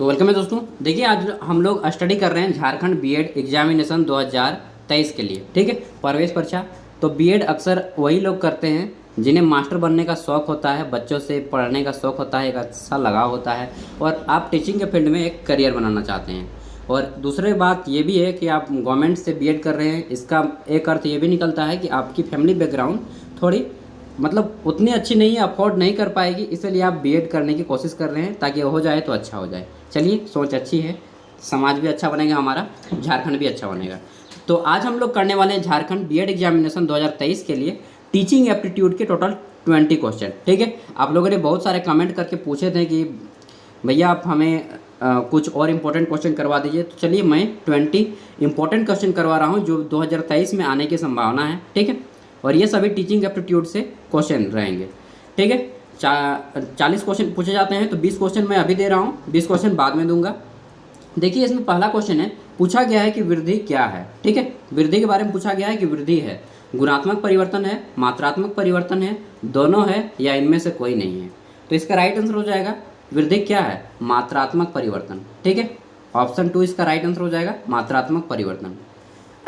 तो वेलकम है दोस्तों। देखिए आज हम लोग स्टडी कर रहे हैं झारखंड बीएड एग्जामिनेशन 2023 के लिए। ठीक है, प्रवेश परीक्षा। तो बीएड अक्सर वही लोग करते हैं जिन्हें मास्टर बनने का शौक़ होता है, बच्चों से पढ़ने का शौक़ होता है, एक अच्छा लगाव होता है और आप टीचिंग के फील्ड में एक करियर बनाना चाहते हैं। और दूसरी बात ये भी है कि आप गवर्नमेंट से बीएड कर रहे हैं, इसका एक अर्थ ये भी निकलता है कि आपकी फैमिली बैकग्राउंड थोड़ी उतनी अच्छी नहीं है, अफोर्ड नहीं कर पाएगी, इसलिए आप बीएड करने की कोशिश कर रहे हैं ताकि हो जाए तो अच्छा हो जाए। चलिए, सोच अच्छी है, समाज भी अच्छा बनेगा, हमारा झारखंड भी अच्छा बनेगा। तो आज हम लोग करने वाले हैं झारखंड बीएड एग्जामिनेशन 2023 के लिए टीचिंग एप्टीट्यूड के टोटल 20 क्वेश्चन। ठीक है, आप लोगों ने बहुत सारे कमेंट करके पूछे थे कि भैया आप हमें कुछ और इम्पोर्टेंट क्वेश्चन करवा दीजिए। तो चलिए, मैं 20 इम्पोर्टेंट क्वेश्चन करवा रहा हूँ जो 2023 में आने की संभावना है। ठीक है, और ये सभी टीचिंग एप्टीट्यूड से क्वेश्चन रहेंगे। ठीक है, 40 क्वेश्चन पूछे जाते हैं, तो 20 क्वेश्चन मैं अभी दे रहा हूँ, 20 क्वेश्चन बाद में दूंगा। देखिए, इसमें पहला क्वेश्चन है, पूछा गया है कि वृद्धि क्या है। ठीक है, वृद्धि के बारे में पूछा गया है कि वृद्धि है, गुणात्मक परिवर्तन है, मात्रात्मक परिवर्तन है, दोनों है या इनमें से कोई नहीं है। तो इसका राइट आंसर हो जाएगा वृद्धि क्या है, मात्रात्मक परिवर्तन। ठीक है, ऑप्शन 2 इसका राइट आंसर हो जाएगा, मात्रात्मक परिवर्तन।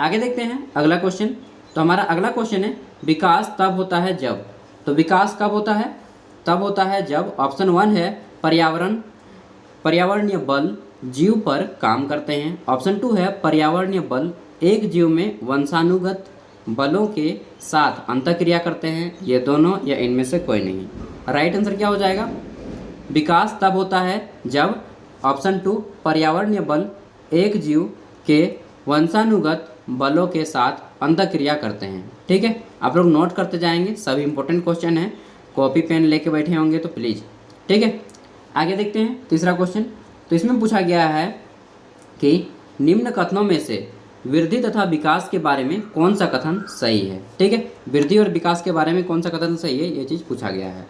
आगे देखते हैं अगला क्वेश्चन। तो हमारा अगला क्वेश्चन है, विकास तब होता है जब। तो विकास कब होता है, तब होता है जब ऑप्शन 1 है पर्यावरणीय बल जीव पर काम करते हैं। ऑप्शन 2 है पर्यावरणीय बल एक जीव में वंशानुगत बलों के साथ अंतःक्रिया करते हैं, ये दोनों या इनमें से कोई नहीं। राइट आंसर क्या हो जाएगा, विकास तब होता है जब ऑप्शन 2 पर्यावरणीय बल एक जीव के वंशानुगत बलों के साथ अंतःक्रिया करते हैं। ठीक है, आप लोग नोट करते जाएंगे, सभी इंपॉर्टेंट क्वेश्चन हैं, कॉपी पेन लेके बैठे होंगे तो प्लीज़। ठीक है, आगे देखते हैं तीसरा क्वेश्चन। तो इसमें पूछा गया है कि निम्न कथनों में से वृद्धि तथा विकास के बारे में कौन सा कथन सही है। ठीक है, वृद्धि और विकास के बारे में कौन सा कथन सही है, ये चीज़ पूछा गया है।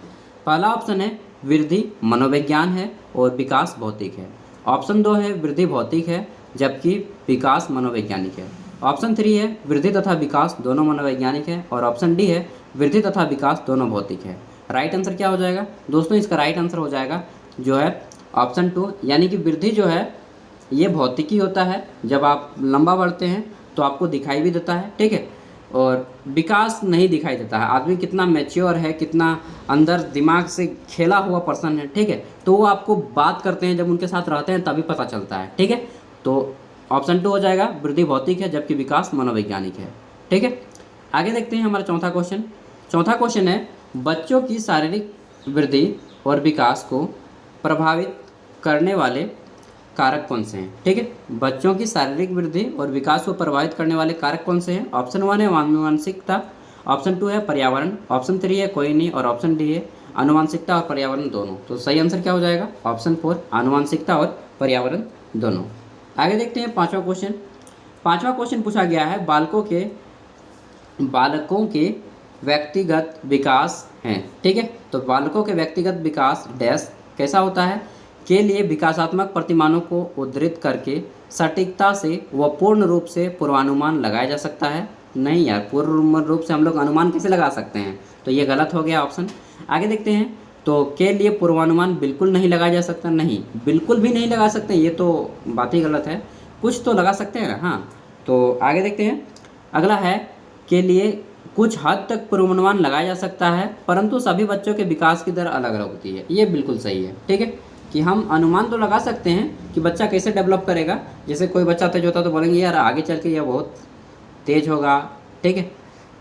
पहला ऑप्शन है वृद्धि मनोविज्ञान है और विकास भौतिक है। ऑप्शन 2 है वृद्धि भौतिक है जबकि विकास मनोवैज्ञानिक है। ऑप्शन 3 है वृद्धि तथा विकास दोनों मनोवैज्ञानिक है और ऑप्शन डी है वृद्धि तथा विकास दोनों भौतिक है। राइट आंसर क्या हो जाएगा दोस्तों, इसका राइट आंसर हो जाएगा जो है ऑप्शन 2, यानी कि वृद्धि जो है ये भौतिकी होता है, जब आप लंबा बढ़ते हैं तो आपको दिखाई भी देता है। ठीक है, और विकास नहीं दिखाई देता है। आदमी कितना मैच्योर है, कितना अंदर दिमाग से खेला हुआ पर्सन है, ठीक है, तो वो आपको बात करते हैं, जब उनके साथ रहते हैं तभी पता चलता है। ठीक है, तो ऑप्शन 2 हो जाएगा वृद्धि भौतिक है जबकि विकास मनोवैज्ञानिक है। ठीक है, आगे देखते हैं हमारा चौथा क्वेश्चन। चौथा क्वेश्चन है, बच्चों की शारीरिक वृद्धि और विकास को प्रभावित करने वाले कारक कौन से हैं। ठीक है, बच्चों की शारीरिक वृद्धि और विकास को प्रभावित करने वाले कारक कौन से हैं। ऑप्शन 1 है आनुवंशिकता, ऑप्शन 2 है पर्यावरण, ऑप्शन 3 है कोई नहीं और ऑप्शन डी है आनुवंशिकता और पर्यावरण दोनों। तो सही आंसर क्या हो जाएगा, ऑप्शन 4 आनुवंशिकता और पर्यावरण दोनों। आगे देखते हैं पांचवा क्वेश्चन। पांचवा क्वेश्चन पूछा गया है, बालकों के व्यक्तिगत विकास हैं। ठीक है, तो बालकों के व्यक्तिगत विकास डैश कैसा होता है, के लिए विकासात्मक प्रतिमानों को उद्धृत करके सटीकता से व पूर्ण रूप से पूर्वानुमान लगाया जा सकता है। नहीं यार, पूर्ण रूप से हम लोग अनुमान कैसे लगा सकते हैं, तो ये गलत हो गया ऑप्शन। आगे देखते हैं, तो के लिए पूर्वानुमान बिल्कुल नहीं लगाया जा सकता, नहीं बिल्कुल भी नहीं लगा सकते, ये तो बात ही गलत है, कुछ तो लगा सकते हैं ना। हाँ, तो आगे देखते हैं, अगला है के लिए कुछ हद तक पूर्वानुमान लगाया जा सकता है परंतु सभी बच्चों के विकास की दर अलग अलग होती है, ये बिल्कुल सही है। ठीक है, कि हम अनुमान तो लगा सकते हैं कि बच्चा कैसे डेवलप करेगा, जैसे कोई बच्चा तेज होता तो बोलेंगे यार आगे चल के यह बहुत तेज होगा। ठीक है,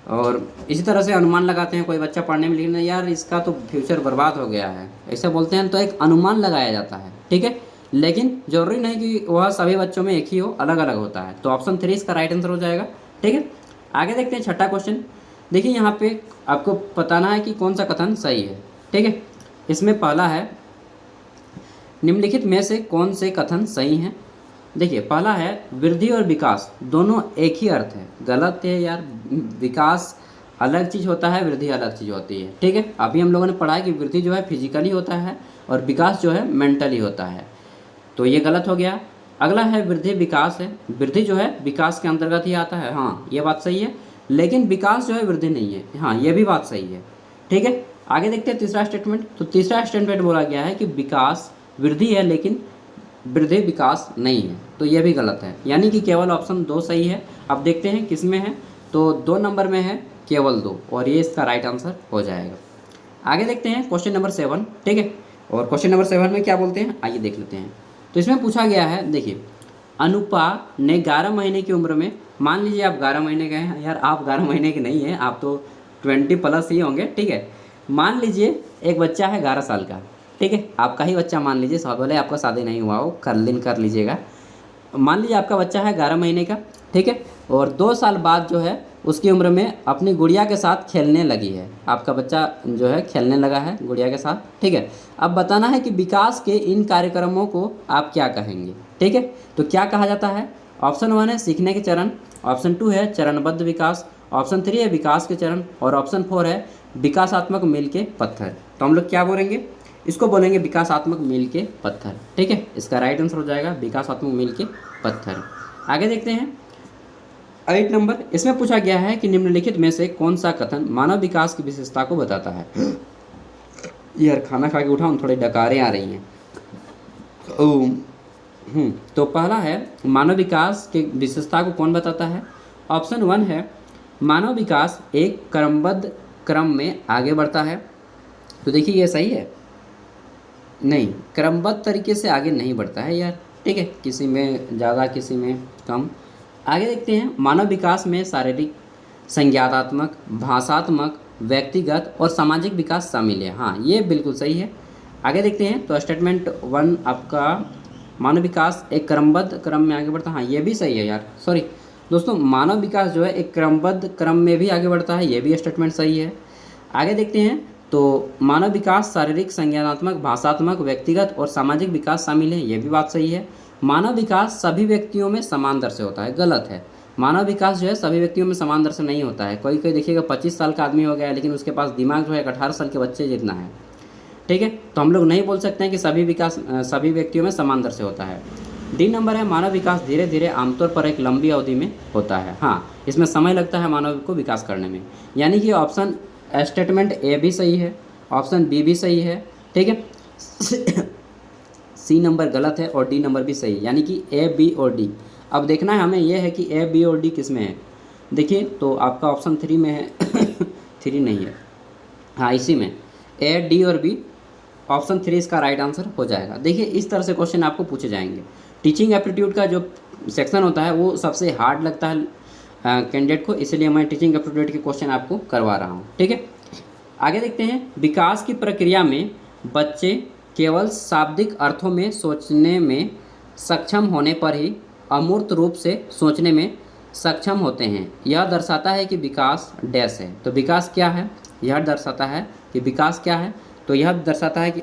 और इसी तरह से अनुमान लगाते हैं, कोई बच्चा पढ़ने में लिखना यार इसका तो फ्यूचर बर्बाद हो गया है, ऐसा बोलते हैं, तो एक अनुमान लगाया जाता है। ठीक है, लेकिन जरूरी नहीं कि वह सभी बच्चों में एक ही हो, अलग अलग होता है। तो ऑप्शन 3 इसका राइट आंसर हो जाएगा। ठीक है, आगे देखते हैं छठा क्वेश्चन। देखिए, यहाँ पे आपको बताना है कि कौन सा कथन सही है। ठीक है, इसमें पहला है, निम्नलिखित में से कौन से कथन सही हैं। देखिए, पहला है वृद्धि और विकास दोनों एक ही अर्थ है, गलत है यार, विकास अलग चीज़ होता है, वृद्धि अलग चीज़ होती है। ठीक है, अभी हम लोगों ने पढ़ा है कि वृद्धि जो है फिजिकली होता है और विकास जो है मेंटली होता है, तो ये गलत हो गया। अगला है वृद्धि विकास है, वृद्धि जो है विकास के अंतर्गत ही आता है, हाँ ये बात सही है, लेकिन विकास जो है वृद्धि नहीं है, हाँ ये भी बात सही है। ठीक है, आगे देखते हैं तीसरा स्टेटमेंट। तो तीसरा स्टेटमेंट बोला गया है कि विकास वृद्धि है लेकिन वृद्धि विकास नहीं है, तो ये भी गलत है। यानी कि केवल ऑप्शन 2 सही है। अब देखते हैं किस में है, तो 2 नंबर में है केवल 2, और ये इसका राइट आंसर हो जाएगा। आगे देखते हैं क्वेश्चन नंबर 7, ठीक है। और क्वेश्चन नंबर 7 में क्या बोलते हैं, आइए देख लेते हैं। तो इसमें पूछा गया है, देखिए, अनुपा ने 11 महीने की उम्र में, मान लीजिए आप 11 महीने के हैं, यार आप 11 महीने के नहीं हैं, आप तो 20+ ही होंगे, ठीक है। मान लीजिए एक बच्चा है 11 साल का, ठीक है, आपका ही बच्चा मान लीजिए, सब भले आपका शादी नहीं हुआ हो, कर लीजिएगा। मान लीजिए आपका बच्चा है 11 महीने का, ठीक है, और 2 साल बाद जो है उसकी उम्र में अपनी गुड़िया के साथ खेलने लगी है। आपका बच्चा जो है खेलने लगा है गुड़िया के साथ, ठीक है। अब बताना है कि विकास के इन कार्यक्रमों को आप क्या कहेंगे, ठीक है। तो क्या कहा जाता है, ऑप्शन 1 है सीखने के चरण, ऑप्शन 2 है चरणबद्ध विकास, ऑप्शन 3 है विकास के चरण, और ऑप्शन 4 है विकासात्मक मील के पत्थर। तो हम लोग क्या बोलेंगे, इसको बोलेंगे विकासात्मक मील के पत्थर, ठीक है। इसका राइट आंसर हो जाएगा विकासात्मक मील के पत्थर। आगे देखते हैं 8 नंबर। इसमें पूछा गया है कि निम्नलिखित में से कौन सा कथन मानव विकास की विशेषता को बताता है। यार खाना खा के उठाऊँ, थोड़ी डकारें आ रही हैं। तो पहला है मानव विकास के विशेषता को कौन बताता है। ऑप्शन 1 है मानव विकास एक क्रमबद्ध क्रम में आगे बढ़ता है। तो देखिए ये सही है, नहीं, क्रमबद्ध तरीके से आगे नहीं बढ़ता है यार, ठीक है, किसी में ज़्यादा किसी में कम। आगे देखते हैं मानव विकास में शारीरिक, संज्ञानात्मक, भाषात्मक, व्यक्तिगत और सामाजिक विकास शामिल है। हाँ, ये बिल्कुल सही है। आगे देखते हैं तो स्टेटमेंट 1 आपका मानव विकास एक क्रमबद्ध क्रम में आगे बढ़ता है, हाँ ये भी सही है यार, सॉरी दोस्तों, मानव विकास जो है एक क्रमबद्ध क्रम में भी आगे बढ़ता है, ये भी स्टेटमेंट सही है। आगे देखते हैं तो मानव विकास शारीरिक, संज्ञानात्मक, भाषात्मक, व्यक्तिगत और सामाजिक विकास शामिल है, ये भी बात सही है। मानव विकास सभी व्यक्तियों में समान दर से होता है, गलत है। मानव विकास जो है सभी व्यक्तियों में समान दर से नहीं होता है। कोई कोई देखिएगा 25 साल का आदमी हो गया है, लेकिन उसके पास दिमाग जो है 18 साल के बच्चे जितना है, ठीक है। तो हम लोग नहीं बोल सकते हैं कि सभी व्यक्तियों में समान दर से होता है। डी नंबर है मानव विकास धीरे धीरे आमतौर पर एक लंबी अवधि में होता है। हाँ, इसमें समय लगता है मानव को विकास करने में, यानी कि ऑप्शन स्टेटमेंट ए भी सही है, ऑप्शन बी भी सही है, ठीक है। सी नंबर गलत है और डी नंबर भी सही है, यानी कि ए, बी और डी। अब देखना है हमें यह है कि ए, बी और डी किस में है। देखिए तो आपका ऑप्शन 3 में है 3 नहीं है, हाँ इसी में ए, डी और बी, ऑप्शन 3 इसका राइट आंसर हो जाएगा। देखिए इस तरह से क्वेश्चन आपको पूछे जाएंगे। टीचिंग एप्टीट्यूड का जो सेक्शन होता है वो सबसे हार्ड लगता है कैंडिडेट को, इसलिए मैं टीचिंग एप्टीट्यूड के क्वेश्चन आपको करवा रहा हूँ, ठीक है। आगे देखते हैं विकास की प्रक्रिया में बच्चे केवल शाब्दिक अर्थों में सोचने में सक्षम होने पर ही अमूर्त रूप से सोचने में सक्षम होते हैं। यह दर्शाता है कि विकास डैश है। तो विकास क्या है, यह दर्शाता है कि विकास क्या है, तो यह दर्शाता है कि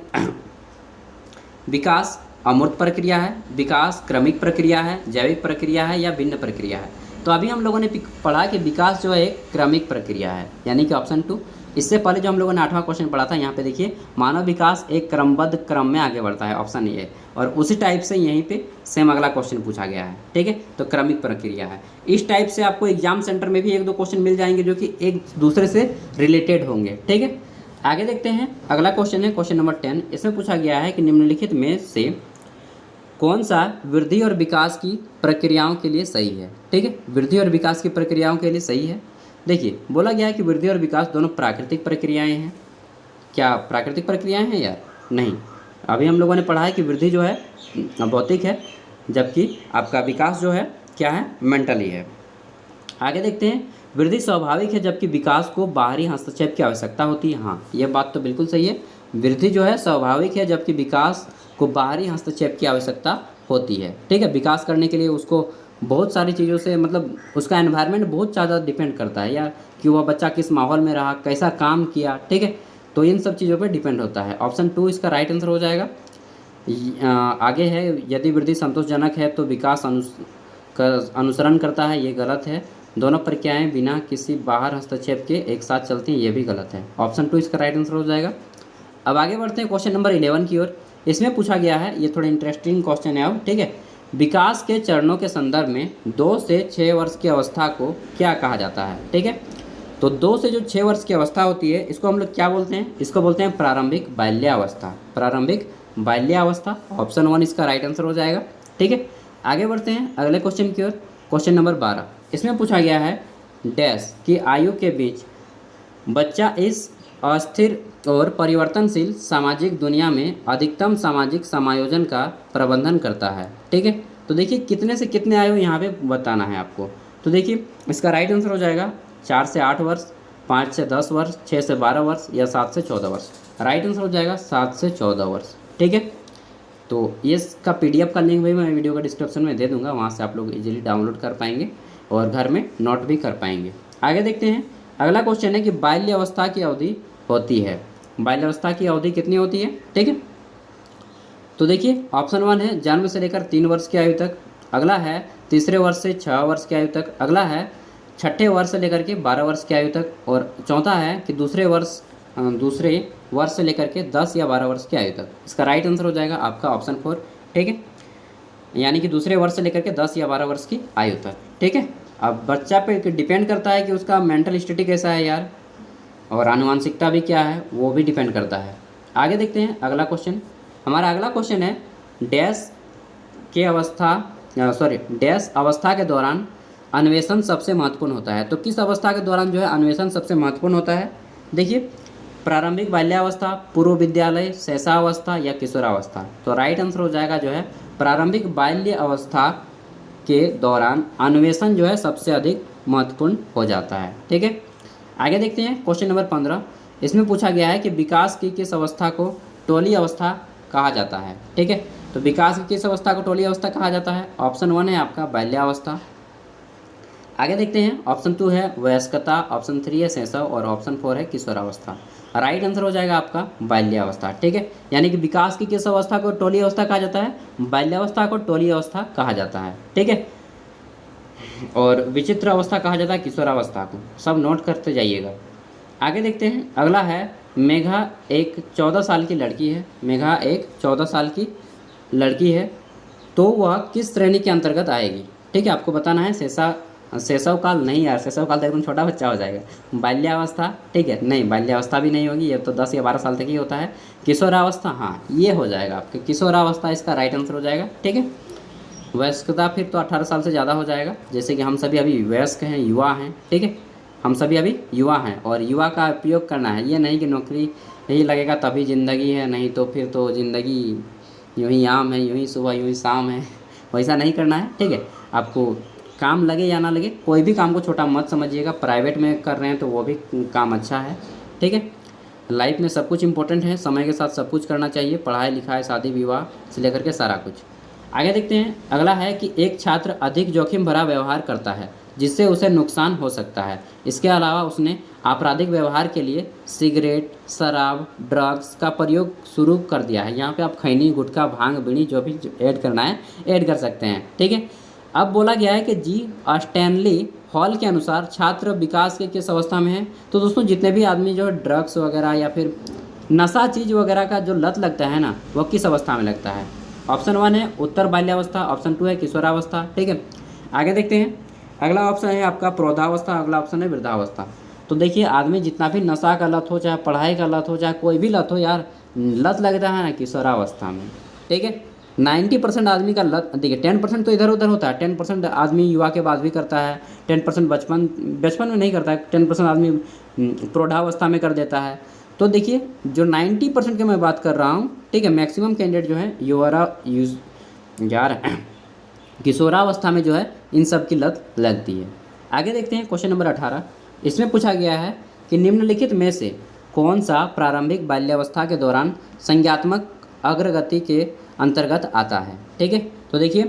विकास अमूर्त प्रक्रिया है, विकास क्रमिक प्रक्रिया है, जैविक प्रक्रिया है या भिन्न प्रक्रिया है। तो अभी हम लोगों ने पढ़ा कि विकास जो है एक क्रमिक प्रक्रिया है, यानी कि ऑप्शन 2। इससे पहले जो हम लोगों ने 8वां क्वेश्चन पढ़ा था, यहाँ पे देखिए मानव विकास एक क्रमबद्ध क्रम में आगे बढ़ता है, ऑप्शन ए। और उसी टाइप से यहीं पे सेम अगला क्वेश्चन पूछा गया है, ठीक है। तो क्रमिक प्रक्रिया है। इस टाइप से आपको एग्जाम सेंटर में भी 1-2 क्वेश्चन मिल जाएंगे जो कि एक दूसरे से रिलेटेड होंगे, ठीक है। आगे देखते हैं अगला क्वेश्चन है क्वेश्चन नंबर 10। इसमें पूछा गया है कि निम्नलिखित में से कौन सा वृद्धि और विकास की प्रक्रियाओं के लिए सही है, ठीक है। वृद्धि और विकास की प्रक्रियाओं के लिए सही है। देखिए बोला गया है कि वृद्धि और विकास दोनों प्राकृतिक प्रक्रियाएं हैं। क्या प्राकृतिक प्रक्रियाएं हैं यार? नहीं, अभी हम लोगों ने पढ़ा है कि वृद्धि जो है भौतिक है, जबकि आपका विकास जो है क्या है, मेंटली है। आगे देखते हैं वृद्धि स्वाभाविक है जबकि विकास को बाहरी हस्तक्षेप की आवश्यकता होती है। हाँ, ये बात तो बिल्कुल सही है। वृद्धि जो है स्वाभाविक है जबकि विकास को बाहरी हस्तक्षेप की आवश्यकता होती है, ठीक है। विकास करने के लिए उसको बहुत सारी चीज़ों से, मतलब उसका एनवायरनमेंट बहुत ज़्यादा डिपेंड करता है यार, कि वह बच्चा किस माहौल में रहा, कैसा काम किया, ठीक है। तो इन सब चीज़ों पर डिपेंड होता है। ऑप्शन 2 इसका राइट आंसर हो जाएगा। आगे है यदि वृद्धि संतोषजनक है तो विकास अनुसरण करता है, ये गलत है। दोनों प्रक्रियाएं बिना किसी बाहर हस्तक्षेप के एक साथ चलती हैं, ये भी गलत है। ऑप्शन 2 इसका राइट आंसर हो जाएगा। अब आगे बढ़ते हैं क्वेश्चन नंबर 11 की ओर। इसमें पूछा गया है, ये थोड़ा इंटरेस्टिंग क्वेश्चन है अब, ठीक है। विकास के चरणों के संदर्भ में 2 से 6 वर्ष की अवस्था को क्या कहा जाता है, ठीक है। तो 2 से जो 6 वर्ष की अवस्था होती है, इसको हम लोग क्या बोलते हैं? इसको बोलते हैं प्रारंभिक बाल्यावस्था। प्रारंभिक बाल्यावस्था, ऑप्शन 1 इसका राइट आंसर हो जाएगा। ठीक है, आगे बढ़ते हैं अगले क्वेश्चन की ओर। क्वेश्चन नंबर 12, इसमें पूछा गया है डैश की आयु के बीच बच्चा इस अस्थिर और परिवर्तनशील सामाजिक दुनिया में अधिकतम सामाजिक समायोजन का प्रबंधन करता है। ठीक है, तो देखिए कितने से कितने आयु यहाँ पे बताना है आपको। तो देखिए इसका राइट आंसर हो जाएगा 4 से 8 वर्ष, 5 से 10 वर्ष, 6 से 12 वर्ष या 7 से 14 वर्ष। राइट आंसर हो जाएगा 7 से 14 वर्ष। ठीक है, तो ये इसका PDF का लिंक भी मैं वीडियो का डिस्क्रिप्शन में दे दूंगा, वहाँ से आप लोग इजीली डाउनलोड कर पाएंगे और घर में नोट भी कर पाएंगे। आगे देखते हैं अगला क्वेश्चन है कि बाल्यावस्था की अवधि होती है, बाल्यावस्था की अवधि कितनी होती है। ठीक है, तो देखिए ऑप्शन 1 है जन्म से लेकर 3 वर्ष की आयु तक, अगला है तीसरे वर्ष से 6 वर्ष की आयु तक, अगला है छठे वर्ष से लेकर के 12 वर्ष की आयु तक, और चौथा है कि दूसरे वर्ष से लेकर के 10 या 12 वर्ष की आयु तक। इसका राइट आंसर हो जाएगा आपका ऑप्शन 4। ठीक है, यानी कि दूसरे वर्ष से लेकर के 10 या 12 वर्ष की आयु तक। ठीक है, अब बच्चा पे डिपेंड करता है कि उसका मेंटल स्टेटी कैसा है यार, और आनुवांशिकता भी क्या है वो भी डिपेंड करता है। आगे देखते हैं अगला क्वेश्चन। हमारा अगला क्वेश्चन है डैश अवस्था के दौरान अन्वेषण सबसे महत्वपूर्ण होता है। तो किस अवस्था के दौरान जो है अन्वेषण सबसे महत्वपूर्ण होता है। देखिए प्रारंभिक बाल्यावस्था, पूर्व विद्यालय, शैशवावस्था या किशोरावस्था। तो राइट आंसर हो जाएगा जो है प्रारंभिक बाल्य अवस्था के दौरान अन्वेषण जो है सबसे अधिक महत्वपूर्ण हो जाता है। ठीक है, आगे देखते हैं क्वेश्चन नंबर 15। इसमें पूछा गया है कि विकास की किस अवस्था को टोली अवस्था कहा जाता है। ठीक है, तो विकास की किस अवस्था को टोली अवस्था कहा जाता है। ऑप्शन 1 है आपका बाल्यावस्था। आगे देखते हैं ऑप्शन 2 है वयस्कता, ऑप्शन 3 है शैशव और ऑप्शन 4 है किशोरावस्था। राइट आंसर हो जाएगा आपका बाल्यावस्था। ठीक है, यानी कि विकास की किस अवस्था को टोली अवस्था कहा जाता है, बाल्यावस्था को टोली अवस्था कहा जाता है। ठीक है, और विचित्र अवस्था कहा जाता है किशोरावस्था को। सब नोट करते जाइएगा। आगे देखते हैं अगला है मेघा एक 14 साल की लड़की है। मेघा एक 14 साल की लड़की है, तो वह किस श्रेणी के अंतर्गत आएगी। ठीक है, आपको बताना है शैशव काल नहीं यार, शैशव काल तो एकदम छोटा बच्चा हो जाएगा। बाल्यावस्था, ठीक है, नहीं बाल्यावस्था भी नहीं होगी, ये तो 10 या 12 साल तक ही होता है। किशोरावस्था, हाँ ये हो जाएगा आपके किशोरावस्था, इसका राइट आंसर हो जाएगा। ठीक है, वयस्कता फिर तो 18 साल से ज़्यादा हो जाएगा, जैसे कि हम सभी अभी वयस्क हैं, युवा हैं। ठीक है, हम सभी अभी युवा हैं और युवा का उपयोग करना है, ये नहीं कि नौकरी यही लगेगा तभी ज़िंदगी है, नहीं तो फिर तो ज़िंदगी यूँ ही आम है, यूँ ही सुबह यूँ ही शाम है, वैसा नहीं करना है। ठीक है, आपको काम लगे या ना लगे कोई भी काम को छोटा मत समझिएगा। प्राइवेट में कर रहे हैं तो वो भी काम अच्छा है। ठीक है, लाइफ में सब कुछ इम्पोर्टेंट है, समय के साथ सब कुछ करना चाहिए, पढ़ाई लिखाई शादी विवाह से लेकर के सारा कुछ। आगे देखते हैं अगला है कि एक छात्र अधिक जोखिम भरा व्यवहार करता है जिससे उसे नुकसान हो सकता है। इसके अलावा उसने आपराधिक व्यवहार के लिए सिगरेट, शराब, ड्रग्स का प्रयोग शुरू कर दिया है। यहाँ पे आप खैनी, गुटखा, भांग, बीड़ी जो भी ऐड करना है ऐड कर सकते हैं। ठीक है, अब बोला गया है कि जी स्टैनली हॉल के अनुसार छात्र विकास के किस अवस्था में है। तो दोस्तों जितने भी आदमी जो ड्रग्स वगैरह या फिर नशा चीज़ वगैरह का जो लत लगता है ना, वो किस अवस्था में लगता है। ऑप्शन 1 है उत्तर बाल्यावस्था, ऑप्शन 2 है किशोरावस्था। ठीक है, आगे देखते हैं अगला ऑप्शन है आपका प्रौढ़ावस्था, अगला ऑप्शन है वृद्धावस्था। तो देखिए आदमी जितना भी नशा का लत हो, चाहे पढ़ाई का लत हो, चाहे कोई भी लत हो यार, लत लगता है ना किशोरावस्था में। ठीक है, 90% आदमी का लत, देखिए 10% तो इधर उधर होता है, 10% आदमी युवा के बाद भी करता है, 10% बचपन में नहीं करता है, 10% आदमी प्रौढ़ावस्था में कर देता है। तो देखिए जो 90% की मैं बात कर रहा हूँ, ठीक है, मैक्सिमम कैंडिडेट जो है किशोरावस्था में जो है इन सब की लत लगती है। आगे देखते हैं क्वेश्चन नंबर 18। इसमें पूछा गया है कि निम्नलिखित में से कौन सा प्रारंभिक बाल्यावस्था के दौरान संज्ञात्मक अग्रगति के अंतर्गत आता है। ठीक है, तो देखिए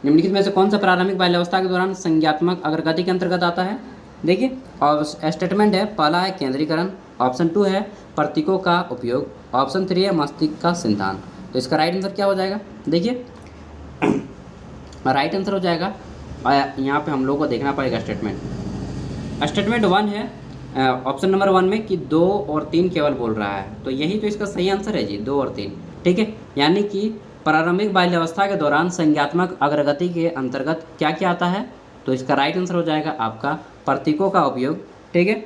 निम्नलिखित में से कौन सा प्रारंभिक बाल्यावस्था के दौरान संज्ञात्मक अग्रगति के अंतर्गत आता है। देखिए और स्टेटमेंट है, पहला है केंद्रीकरण, ऑप्शन 2 है प्रतीकों का उपयोग, ऑप्शन 3 है मस्तिष्क का सिद्धांत। तो इसका राइट आंसर क्या हो जाएगा। देखिए राइट आंसर हो जाएगा, यहाँ पे हम लोग को देखना पड़ेगा स्टेटमेंट 1 है ऑप्शन नंबर 1 में कि 2 और 3 केवल बोल रहा है, तो यही तो इसका सही आंसर है जी, 2 और 3। ठीक है, यानी कि प्रारंभिक बाल्यावस्था के दौरान संज्ञात्मक अग्रगति के अंतर्गत क्या क्या आता है। तो इसका राइट आंसर हो जाएगा आपका प्रतीकों का उपयोग। ठीक है,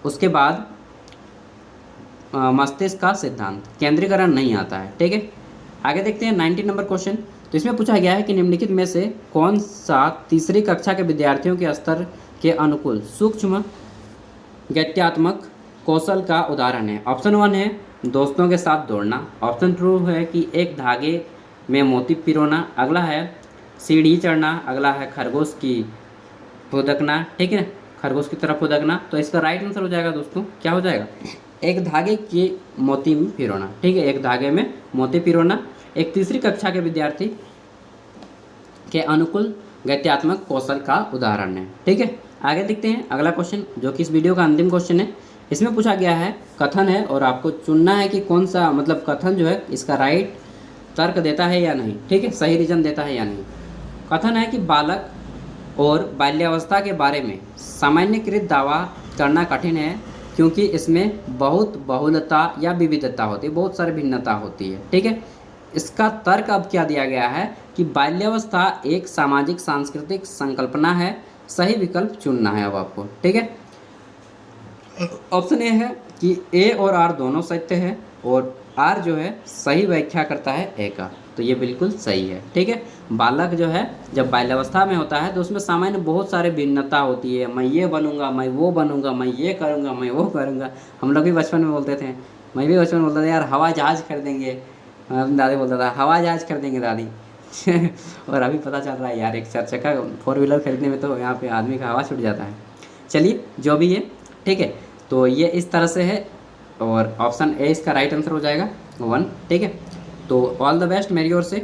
उसके बाद मस्तिष्क का सिद्धांत, केंद्रीकरण नहीं आता है। ठीक है, आगे देखते हैं 19 नंबर क्वेश्चन। तो इसमें पूछा गया है कि निम्नलिखित में से कौन सा तीसरी कक्षा के विद्यार्थियों के स्तर के अनुकूल सूक्ष्म गत्यात्मक कौशल का उदाहरण है। ऑप्शन 1 है दोस्तों के साथ दौड़ना। ऑप्शन 2 है कि एक धागे में मोती पिरोना। अगला है सीढ़ी चढ़ना। अगला है खरगोश की फुदकना। ठीक है, खरगोश की तरफ फुदकना। तो इसका राइट आंसर हो जाएगा दोस्तों, क्या हो जाएगा, एक धागे के मोती में पिरोना। ठीक है, एक धागे में मोती पिरोना एक तीसरी कक्षा के विद्यार्थी के अनुकूल गत्यात्मक कौशल का उदाहरण है। ठीक है, आगे देखते हैं अगला क्वेश्चन जो कि इस वीडियो का अंतिम क्वेश्चन है। इसमें पूछा गया है, कथन है और आपको चुनना है कि कौन सा मतलब कथन जो है इसका राइट तर्क देता है या नहीं। ठीक है, सही रीजन देता है या नहीं। कथन है कि बालक और बाल्यावस्था के बारे में सामान्यकृत दावा करना कठिन है क्योंकि इसमें बहुत बहुलता या विविधता होती है, बहुत सारी भिन्नता होती है। ठीक है, इसका तर्क अब क्या दिया गया है कि बाल्यावस्था एक सामाजिक सांस्कृतिक संकल्पना है। सही विकल्प चुनना है अब आपको। ठीक है, ऑप्शन ए है कि ए और आर दोनों सत्य है और आर जो है सही व्याख्या करता है ए का, तो ये बिल्कुल सही है। ठीक है, बालक जो है जब बाल्यावस्था में होता है तो उसमें सामान्य बहुत सारे भिन्नता होती है। मैं ये बनूंगा, मैं वो बनूंगा, मैं ये करूंगा, मैं वो करूंगा। हम लोग भी बचपन में बोलते थे, मैं भी बचपन में बोलता था यार हवा जहाज कर देंगे, दादी बोलता था हवा जहाज कर देंगे दादी और अभी पता चल रहा है यार एक 4 चक्का 4 व्हीलर खरीदने में तो यहाँ पे आदमी का हवा छूट जाता है। चलिए जो भी है, ठीक है, तो ये इस तरह से है और ऑप्शन ए इसका राइट आंसर हो जाएगा 1। ठीक है, तो ऑल द बेस्ट मेरी ओर से।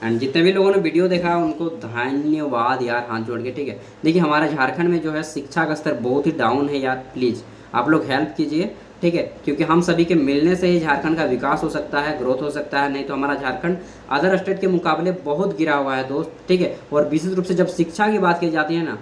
एंड जितने भी लोगों ने वीडियो देखा उनको धन्यवाद यार, हाथ जोड़ के। ठीक है, देखिए हमारा झारखंड में जो है शिक्षा का स्तर बहुत ही डाउन है यार, प्लीज़ आप लोग हेल्प कीजिए। ठीक है, क्योंकि हम सभी के मिलने से ही झारखंड का विकास हो सकता है, ग्रोथ हो सकता है, नहीं तो हमारा झारखंड अदर स्टेट के मुकाबले बहुत गिरा हुआ है दोस्त। ठीक है, और विशेष रूप से जब शिक्षा की बात की जाती है ना,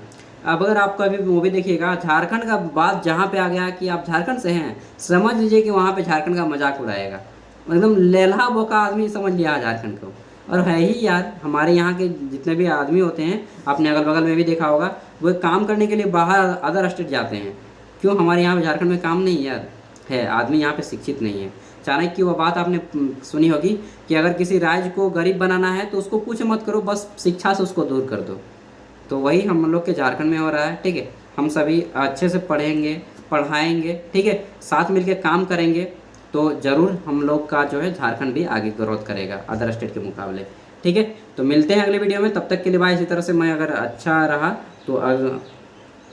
अब अगर आप कभी वो भी देखिएगा झारखंड का बात जहाँ पे आ गया कि आप झारखंड से हैं, समझ लीजिए कि वहाँ पे झारखंड का मजाक उड़ाएगा, एकदम लेला बोका आदमी समझ लिया झारखंड को। और है ही यार, हमारे यहाँ के जितने भी आदमी होते हैं, आपने अगल बगल में भी देखा होगा, वो काम करने के लिए बाहर अदर स्टेट जाते हैं। क्यों, हमारे यहाँ पे झारखंड में काम नहीं यार है, आदमी यहाँ पे शिक्षित नहीं है। चाणक्य की वो बात आपने सुनी होगी कि अगर किसी राज्य को गरीब बनाना है तो उसको कुछ मत करो, बस शिक्षा से उसको दूर कर दो। तो वही हम लोग के झारखंड में हो रहा है। ठीक है, हम सभी अच्छे से पढ़ेंगे, पढ़ाएंगे, ठीक है, साथ मिलकर काम करेंगे तो ज़रूर हम लोग का जो है झारखंड भी आगे ग्रोथ करेगा अदर स्टेट के मुकाबले। ठीक है, तो मिलते हैं अगले वीडियो में, तब तक के लिए बाय। इसी तरह से मैं अगर अच्छा रहा तो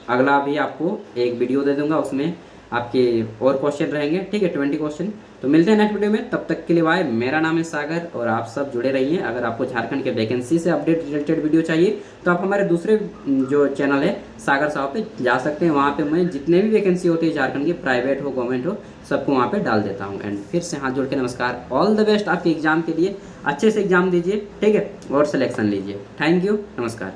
अगला भी आपको एक वीडियो दे दूंगा, उसमें आपके और क्वेश्चन रहेंगे। ठीक है, 20 क्वेश्चन। तो मिलते हैं नेक्स्ट वीडियो में, तब तक के लिए बाय। मेरा नाम है सागर और आप सब जुड़े रहिए। अगर आपको झारखंड के वैकेंसी से अपडेट रिलेटेड वीडियो चाहिए तो आप हमारे दूसरे जो चैनल है सागर साहब पे जा सकते हैं। वहाँ पे मैं जितने भी वैकेंसी होती है झारखंड की, प्राइवेट हो गवर्नमेंट हो, सबको वहाँ पे डाल देता हूँ। एंड फिर से हाथ जोड़ के नमस्कार, ऑल द बेस्ट आपके एग्जाम के लिए। अच्छे से एग्जाम दीजिए, ठीक है, और सिलेक्शन लीजिए। थैंक यू, नमस्कार।